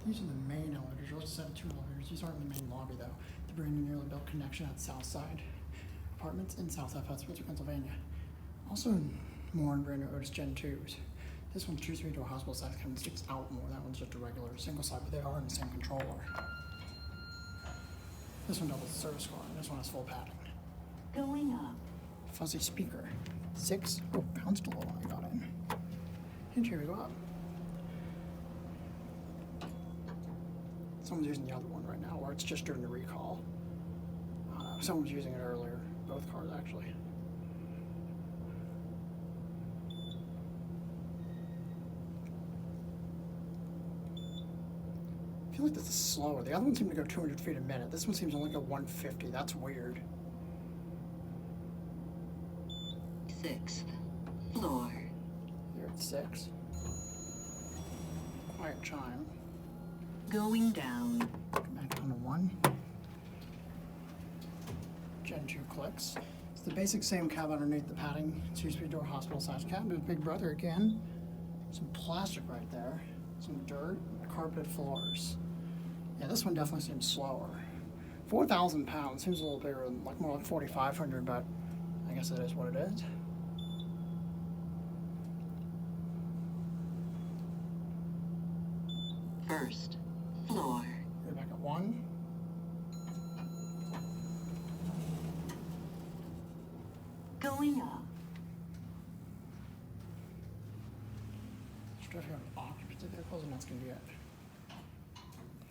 These are the main elevators. You'll just have 2 elevators. These aren't in the main lobby though. The brand new newly built connection at South Side Apartments in South Pittsburgh, Pennsylvania. Also more in brand new Otis Gen2s. This one's 2-3 door hospital size, kind of sticks out more. That one's just a regular single side, but they are in the same controller. This one doubles the service car, and this one has full padding. Going up. Fuzzy speaker. 6. Oh, bounced a little when I got in. And here we go up. Someone's using the other one right now, or it's just during the recall. Someone's using it earlier. Both cars, actually. I feel like this is slower. The other one seemed to go 200 feet a minute. This one seems to only go 150. That's weird. 6th floor. You're at 6. Quiet chime. Going down. Go back down to 1. Gen2 clicks. It's the basic same cab underneath the padding. 2-3 door hospital size cab. There's Big Brother again. Some plastic right there. Some dirt. Carpet floors. Yeah, this one definitely seems slower. 4,000 pounds. Seems a little bigger, like more like 4,500, but I guess it is what it is. First floor. We're back at 1. Going up. Straight here on occupancy vehicles, and that's gonna be it.